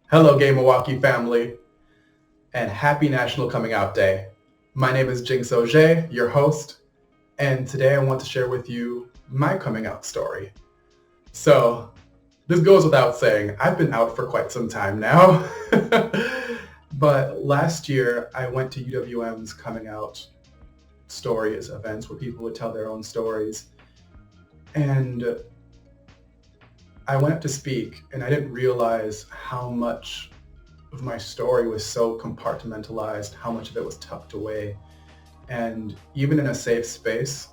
Hello, Gay Milwaukee family, and happy National Coming Out Day. My name is Jinx, your host, and today I want to share with you my coming out story. So, this goes without saying, I've been out for quite some time now. But last year, I went to UWM's coming out stories events where people would tell their own stories. And I went up to speak, and I didn't realize how much of my story was so compartmentalized, how much of it was tucked away. And even in a safe space,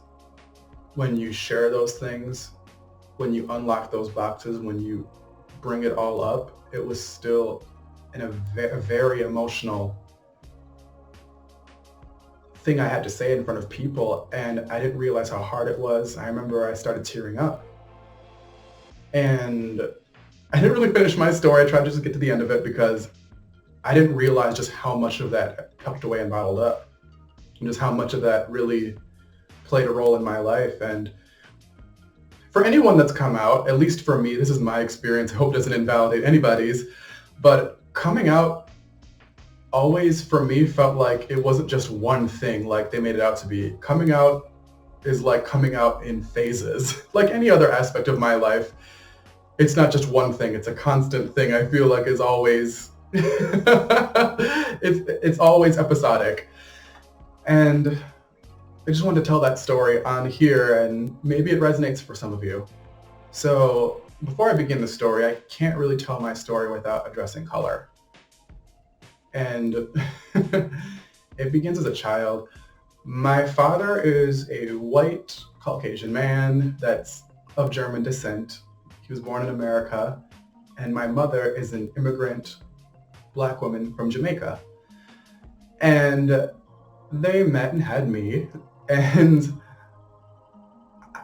when you share those things, when you unlock those boxes, when you bring it all up, it was still in a very emotional thing I had to say in front of people. And I didn't realize how hard it was. I remember I started tearing up. And I didn't really finish my story. I tried to just get to the end of it because I didn't realize just how much of that tucked away and bottled up, and just how much of that really played a role in my life. And for anyone that's come out, at least for me, this is my experience. I hope it doesn't invalidate anybody's, but coming out always for me felt like it wasn't just one thing like they made it out to be. Coming out is like coming out in phases. Like any other aspect of my life, it's not just one thing, it's a constant thing. I feel like is always it's always episodic. And I just wanted to tell that story on here, and maybe it resonates for some of you. So before I begin the story, I can't really tell my story without addressing color. And it begins as a child. My father is a white Caucasian man that's of German descent. He was born in America, and my mother is an immigrant Black woman from Jamaica. And they met and had me, and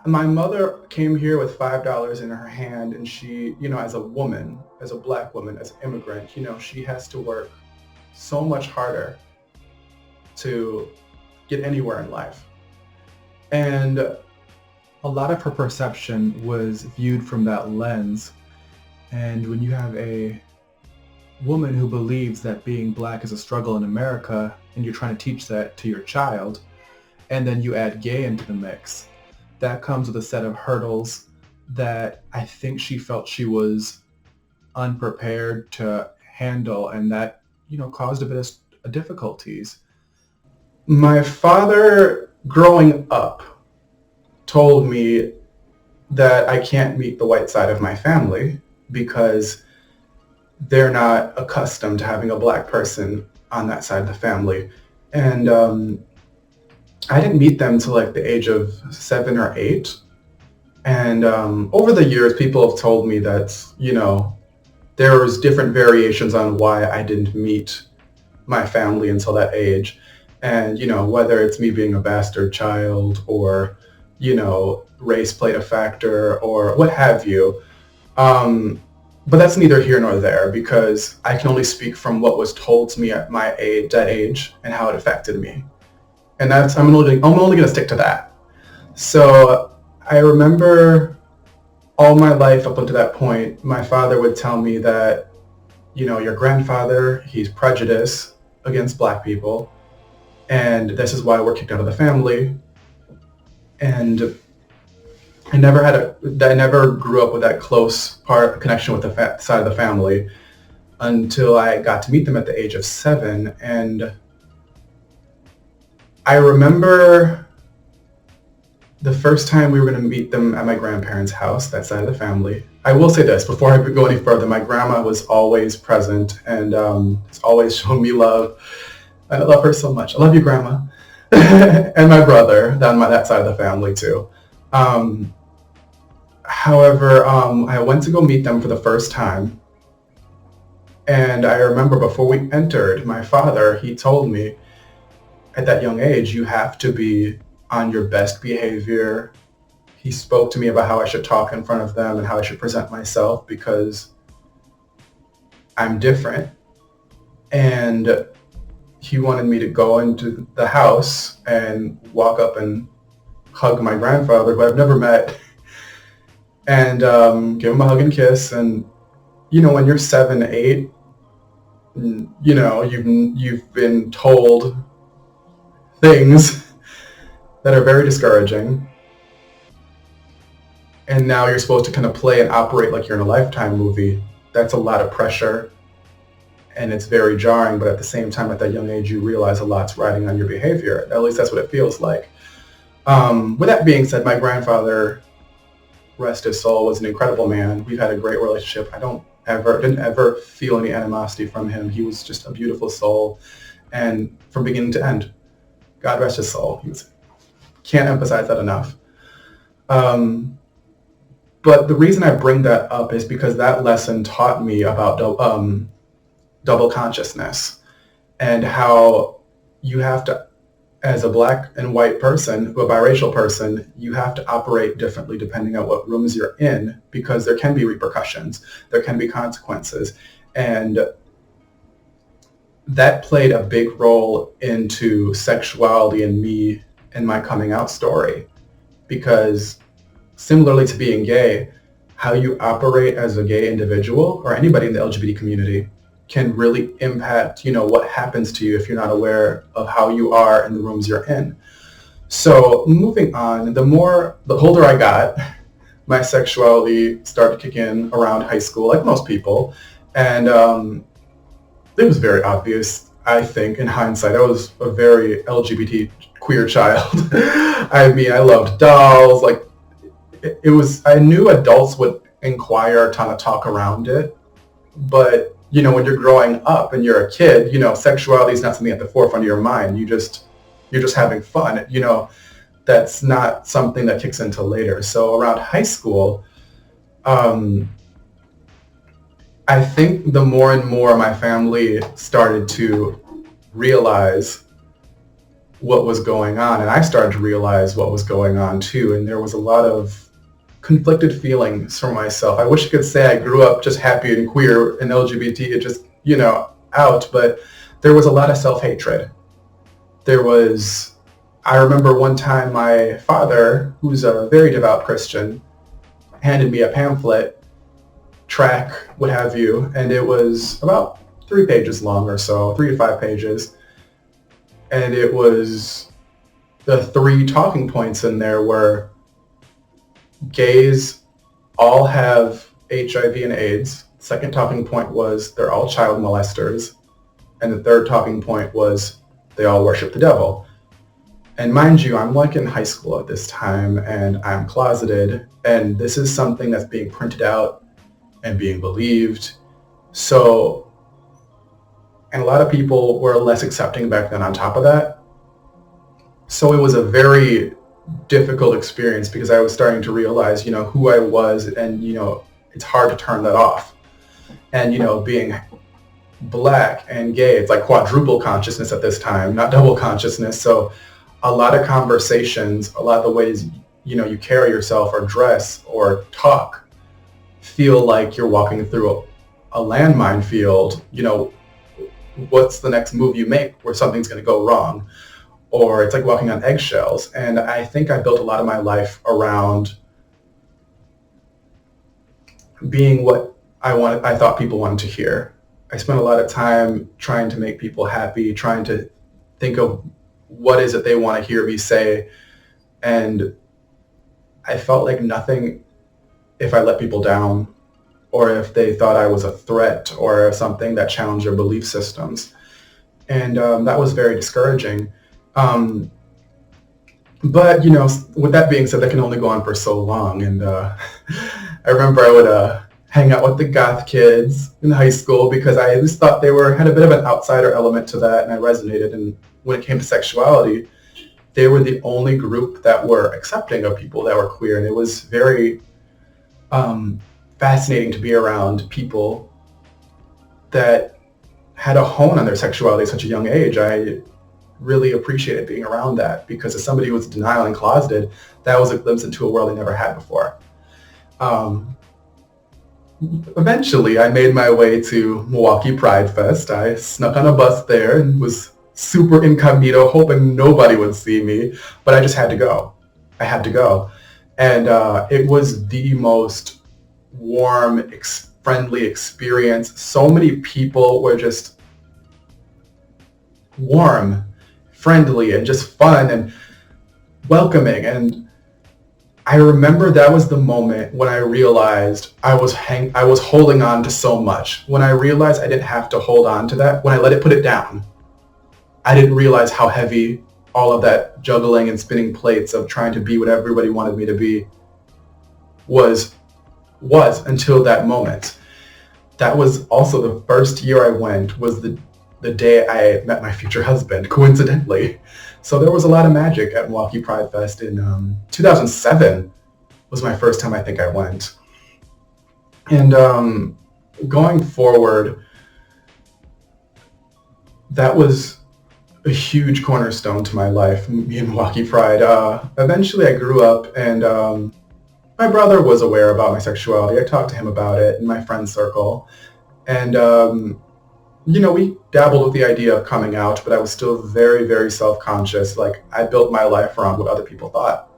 my mother came here with $5 in her hand, and she, as a woman, as a Black woman, as an immigrant, she has to work so much harder to get anywhere in life. And a lot of her perception was viewed from that lens. And when you have a woman who believes that being Black is a struggle in America, and you're trying to teach that to your child, and then you add gay into the mix, that comes with a set of hurdles that I think she felt she was unprepared to handle, and that, caused a bit of difficulties. My father, growing up, told me that I can't meet the white side of my family because they're not accustomed to having a Black person on that side of the family. And I didn't meet them till like the age of 7 or 8. And over the years, people have told me that, there was different variations on why I didn't meet my family until that age. And, whether it's me being a bastard child or, race played a factor or what have you. But that's neither here nor there because I can only speak from what was told to me at my age, that age, and how it affected me. And I'm only going to stick to that. So I remember all my life up until that point, my father would tell me that, your grandfather, he's prejudiced against Black people, and this is why we're kicked out of the family. And I never grew up with that close connection with the side of the family until I got to meet them at the age of 7. And I remember the first time we were going to meet them at my grandparents' house, that side of the family. I will say this, before I go any further, my grandma was always present and has always shown me love. I love her so much. I love you, Grandma. And my brother, on that side of the family too. However, I went to go meet them for the first time. And I remember before we entered, my father, he told me at that young age, you have to be on your best behavior. He spoke to me about how I should talk in front of them and how I should present myself because I'm different. And he wanted me to go into the house and walk up and hug my grandfather, who I've never met, and give him a hug and kiss. And, when you're 7, 8, you've been told things that are very discouraging, and now you're supposed to kind of play and operate like you're in a Lifetime movie. That's a lot of pressure, and it's very jarring, but at the same time, at that young age, you realize a lot's riding on your behavior. At least that's what it feels like. With that being said, my grandfather, rest his soul, was an incredible man. We've had a great relationship. Didn't ever feel any animosity from him. He was just a beautiful soul, and from beginning to end, God rest his soul. Can't emphasize that enough. But the reason I bring that up is because that lesson taught me about double consciousness, and how you have to, as a black and white person, a biracial person, you have to operate differently depending on what rooms you're in, because there can be repercussions, there can be consequences. And that played a big role into sexuality and me and my coming out story, because similarly to being gay, how you operate as a gay individual or anybody in the LGBT community can really impact, what happens to you if you're not aware of how you are in the rooms you're in. So moving on, the older I got, my sexuality started to kick in around high school, like most people. And it was very obvious, I think, in hindsight. I was a very LGBT queer child. I mean, I loved dolls. Like, I knew adults would inquire, kind of talk around it. But, when you're growing up and you're a kid, sexuality is not something at the forefront of your mind. You're just having fun. That's not something that kicks in until later. So around high school, I think the more and more my family started to realize what was going on, and I started to realize what was going on too, and there was a lot of conflicted feelings for myself. I wish I could say I grew up just happy and queer and LGBT and just, out, but there was a lot of self-hatred. I remember one time my father, who's a very devout Christian, handed me a pamphlet, track, what have you, and it was about 3 pages long or so, 3 to 5 pages. And it was, the 3 talking points in there were, gays all have HIV and AIDS. The second talking point was they're all child molesters. And the third talking point was they all worship the devil. And mind you, I'm like in high school at this time, and I'm closeted, and this is something that's being printed out and being believed. So, and a lot of people were less accepting back then on top of that. So it was a very difficult experience, because I was starting to realize, who I was, and, it's hard to turn that off. And, being black and gay, it's like quadruple consciousness at this time, not double consciousness. So a lot of conversations, a lot of the ways, you carry yourself or dress or talk feel like you're walking through a landmine field. What's the next move you make where something's going to go wrong? Or it's like walking on eggshells. And I think I built a lot of my life around being what I thought people wanted to hear. I spent a lot of time trying to make people happy, trying to think of what is it they want to hear me say. And I felt like nothing if I let people down, or if they thought I was a threat or something that challenged their belief systems. And that was very discouraging. But, with that being said, that can only go on for so long. And I remember I would hang out with the goth kids in high school, because I just thought they had a bit of an outsider element to that, and I resonated. And when it came to sexuality, they were the only group that were accepting of people that were queer. And it was very fascinating to be around people that had a hone on their sexuality at such a young age. I really appreciated being around that, because as somebody who was denial and closeted, that was a glimpse into a world I never had before. Eventually, I made my way to Milwaukee Pride Fest. I snuck on a bus there and was super incognito, hoping nobody would see me, but I just had to go. I had to go. And it was the most warm, friendly experience. So many people were just warm, friendly, and just fun and welcoming. And I remember that was the moment when I realized I was holding on to so much. When I realized I didn't have to hold on to that, when I let it put it down, I didn't realize how heavy all of that juggling and spinning plates of trying to be what everybody wanted me to be was until that moment. That was also the first year I went, was the day I met my future husband, coincidentally. So there was a lot of magic at Milwaukee Pride Fest in 2007 was my first time I think I went. And going forward, that was a huge cornerstone to my life, me and Milwaukee Pride. Eventually I grew up and my brother was aware about my sexuality. I talked to him about it in my friend circle. And we dabbled with the idea of coming out, but I was still very, very self-conscious. Like, I built my life around what other people thought.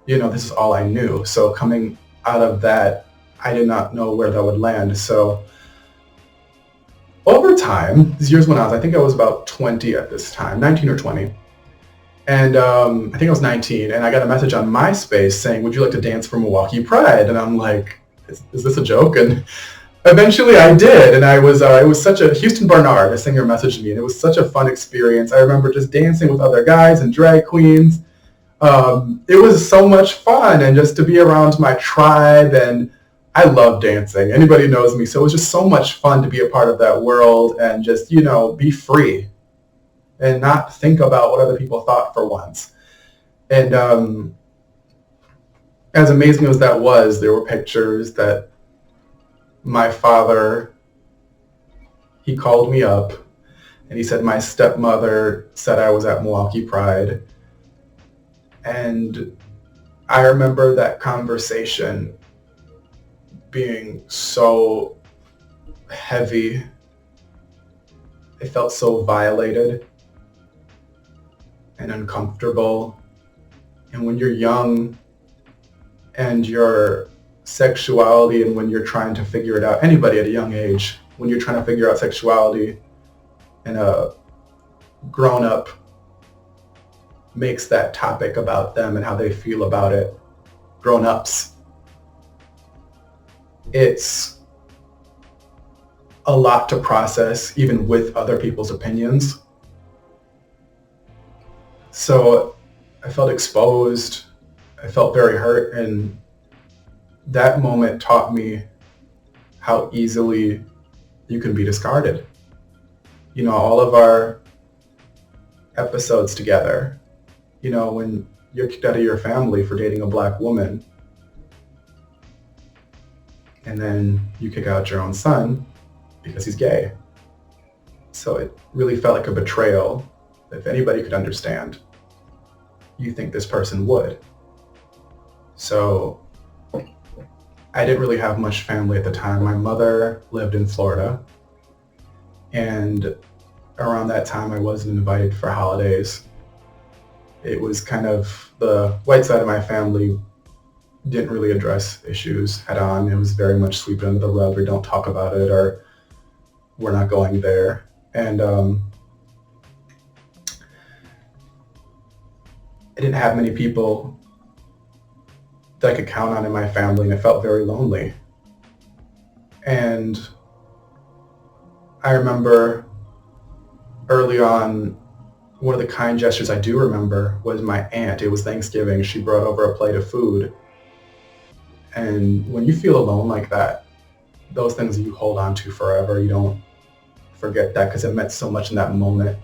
This is all I knew. So coming out of that, I did not know where that would land. So over time, these years went on. I think I was about 20 at this time, 19 or 20. And I think I was 19, and I got a message on MySpace saying, "Would you like to dance for Milwaukee Pride?" And I'm like, is this a joke? And eventually I did, and it was such a, Houston Barnard, a singer, messaged me, and it was such a fun experience. I remember just dancing with other guys and drag queens. It was so much fun, and just to be around my tribe, and I love dancing. Anybody knows me, so it was just so much fun to be a part of that world and just, be free and not think about what other people thought for once. And as amazing as that was, there were pictures that my father, he called me up and he said my stepmother said I was at Milwaukee Pride. And I remember that conversation being so heavy. I felt so violated and uncomfortable. And when you're young and your sexuality, and when you're trying to figure it out, anybody at a young age, when you're trying to figure out sexuality and a grown-up makes that topic about them and how they feel about it, grown-ups, it's a lot to process, even with other people's opinions. So I felt exposed, I felt very hurt, and that moment taught me how easily you can be discarded. All of our episodes together, when you're kicked out of your family for dating a black woman, and then you kick out your own son because he's gay. So it really felt like a betrayal. If anybody could understand, you think this person would. So I didn't really have much family at the time. My mother lived in Florida, and around that time I wasn't invited for holidays. It was kind of, the white side of my family didn't really address issues head on. It was very much sweep it under the rug, or don't talk about it, or we're not going there. And I didn't have many people that I could count on in my family, and I felt very lonely. And I remember early on, one of the kind gestures I do remember was my aunt. It was Thanksgiving. She brought over a plate of food. And when you feel alone like that, those things you hold on to forever, you don't forget that, because it meant so much in that moment.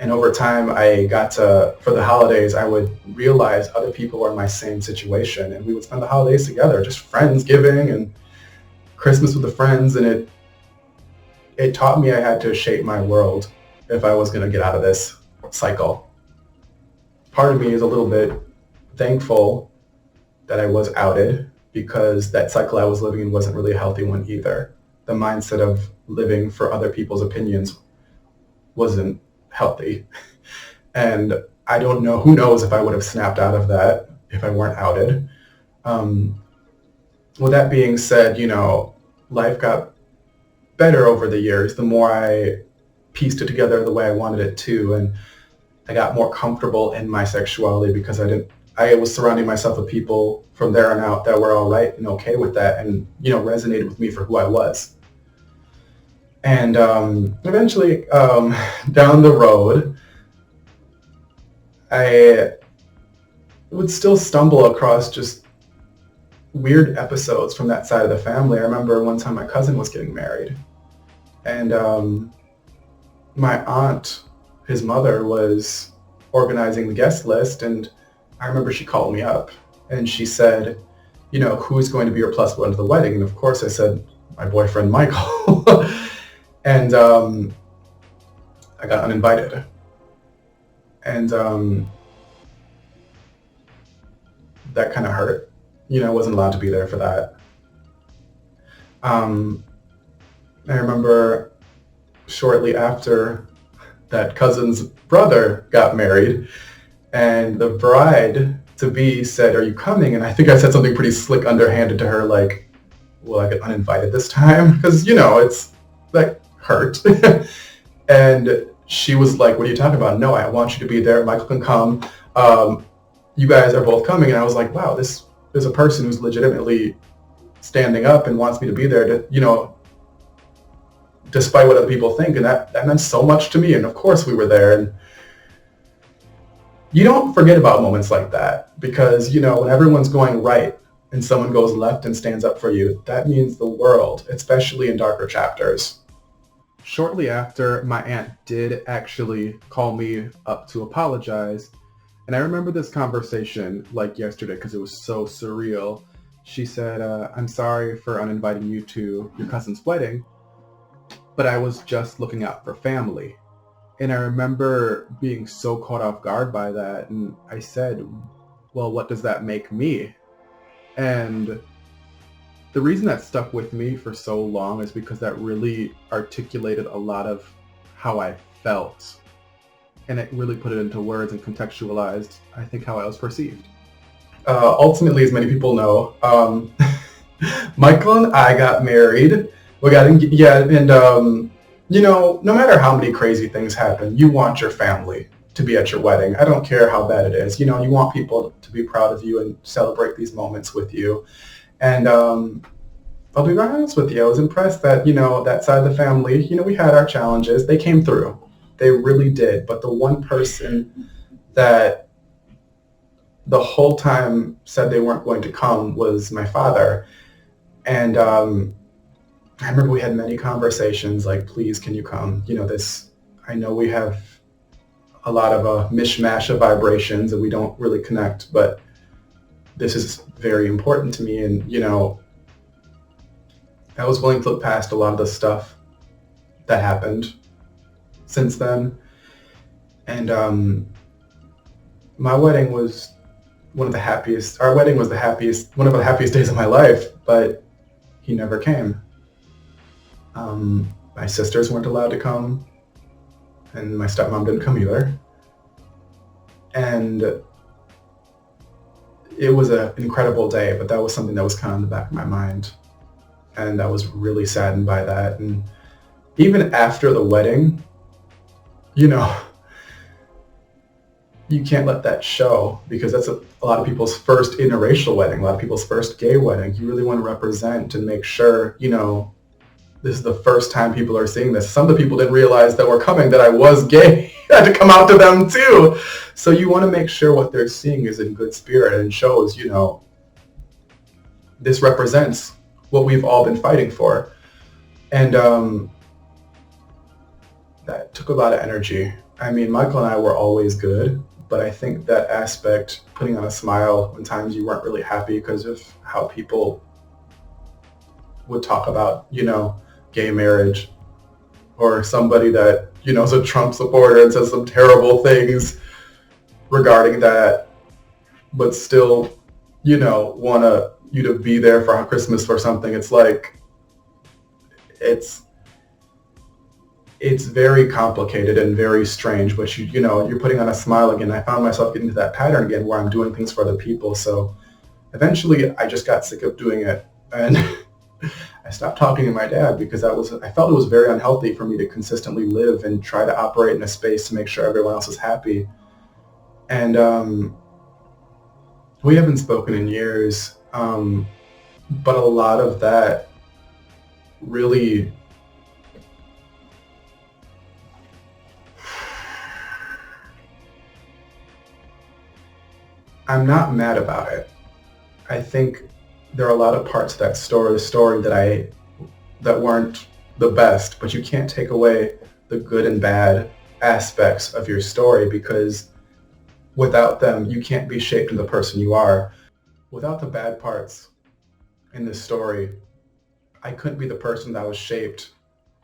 And over time, for the holidays, I would realize other people were in my same situation, and we would spend the holidays together, just Friendsgiving and Christmas with the friends. And it taught me I had to shape my world if I was going to get out of this cycle. Part of me is a little bit thankful that I was outed, because that cycle I was living in wasn't really a healthy one either. The mindset of living for other people's opinions wasn't healthy. And I don't know, who knows if I would have snapped out of that if I weren't outed. With that being said, life got better over the years. The more I pieced it together the way I wanted it to, and I got more comfortable in my sexuality because I was surrounding myself with people from there on out that were all right and okay with that, and resonated with me for who I was. And eventually, down the road, I would still stumble across just weird episodes from that side of the family. I remember one time my cousin was getting married, and my aunt, his mother, was organizing the guest list, and I remember she called me up and she said, who's going to be your plus one to the wedding? And of course I said, my boyfriend Michael. And I got uninvited. And that kind of hurt. I wasn't allowed to be there for that. I remember shortly after that cousin's brother got married, and the bride-to-be said, "Are you coming?" And I think I said something pretty slick, underhanded to her, like, "Will I get uninvited this time?" Because, it's like hurt. And she was like, "What are you talking about?" "No, I want you to be there. Michael can come. You guys are both coming." And I was like, wow, this is a person who's legitimately standing up and wants me to be there to, despite what other people think. And that meant so much to me. And of course we were there. And you don't forget about moments like that, because, when everyone's going right and someone goes left and stands up for you, that means the world, especially in darker chapters. Shortly after, my aunt did actually call me up to apologize. And I remember this conversation like yesterday because it was so surreal. She said, "I'm sorry for uninviting you to your cousin's wedding, but I was just looking out for family." And I remember being so caught off guard by that. And I said, "Well, what does that make me?" And the reason that stuck with me for so long is because that really articulated a lot of how I felt. And it really put it into words and contextualized, I think, how I was perceived. Ultimately, as many people know, Michael and I got married. We got and no matter how many crazy things happen, you want your family to be at your wedding. I don't care how bad it is. You want people to be proud of you and celebrate these moments with you. And I'll be very honest with you, I was impressed that, that side of the family, we had our challenges. They came through. They really did. But the one person that the whole time said they weren't going to come was my father. And I remember we had many conversations like, "Please, can you come? I know we have a lot of a mishmash of vibrations and we don't really connect, but this is very important to me." And, I was willing to look past a lot of the stuff that happened since then. And my wedding was one of the happiest days of my life, but he never came. My sisters weren't allowed to come, and my stepmom didn't come either. And it was an incredible day, but that was something that was kind of in the back of my mind. And I was really saddened by that. And even after the wedding, you can't let that show, because that's a lot of people's first interracial wedding, a lot of people's first gay wedding. You really want to represent and make sure, this is the first time people are seeing this. Some of the people didn't realize that we're coming, that I was gay. I had to come out to them too. So you want to make sure what they're seeing is in good spirit and shows, this represents what we've all been fighting for. And that took a lot of energy. I mean, Michael and I were always good, but I think that aspect, putting on a smile when times you weren't really happy because of how people would talk about, gay marriage, or somebody that, is a Trump supporter and says some terrible things regarding that, but still, want you to be there for Christmas for something. It's like, it's very complicated and very strange, but you're putting on a smile again. I found myself getting into that pattern again where I'm doing things for other people. So eventually I just got sick of doing it, and I stopped talking to my dad because I felt it was very unhealthy for me to consistently live and try to operate in a space to make sure everyone else is happy. And we haven't spoken in years, but a lot of that really, I'm not mad about it. I think there are a lot of parts of that story that weren't the best, but you can't take away the good and bad aspects of your story because without them, you can't be shaped into the person you are. Without the bad parts in this story, I couldn't be the person that was shaped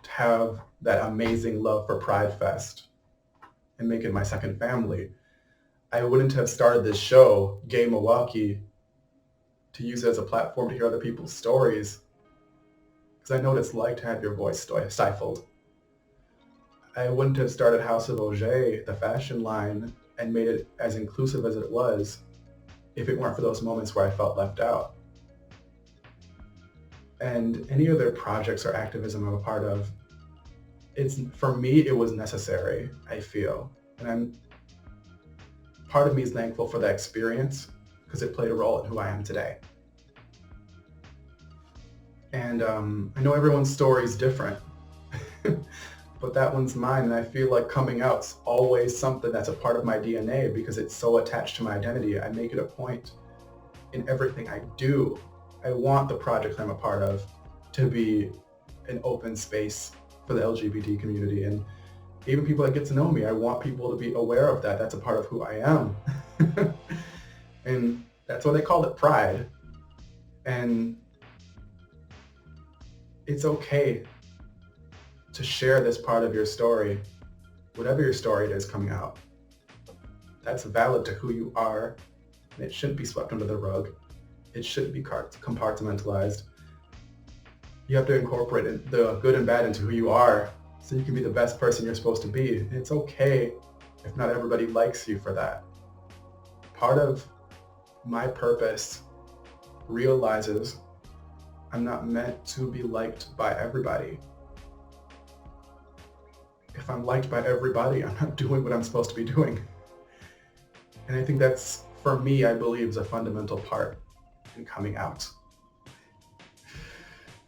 to have that amazing love for Pride Fest and make it my second family. I wouldn't have started this show, Gay Milwaukee, to use it as a platform to hear other people's stories because I know what it's like to have your voice stifled. I wouldn't have started House of Auger, the fashion line, and made it as inclusive as it was if it weren't for those moments where I felt left out. And any other projects or activism I'm a part of, for me, it was necessary, I feel. And part of me is thankful for that experience because it played a role in who I am today. And I know everyone's story is different, but that one's mine. And I feel like coming out's always something that's a part of my DNA because it's so attached to my identity. I make it a point in everything I do. I want the project I'm a part of to be an open space for the LGBT community. And even people that get to know me, I want people to be aware of that. That's a part of who I am. And that's why they call it Pride. And it's okay to share this part of your story, whatever your story it is coming out. That's valid to who you are, and it shouldn't be swept under the rug. It shouldn't be compartmentalized. You have to incorporate the good and bad into who you are so you can be the best person you're supposed to be. And it's okay if not everybody likes you for that. Part of my purpose realizes I'm not meant to be liked by everybody. If I'm liked by everybody, I'm not doing what I'm supposed to be doing. And I think that's, for me, I believe is a fundamental part in coming out.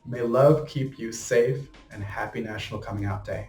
May love keep you safe, and happy National Coming Out Day.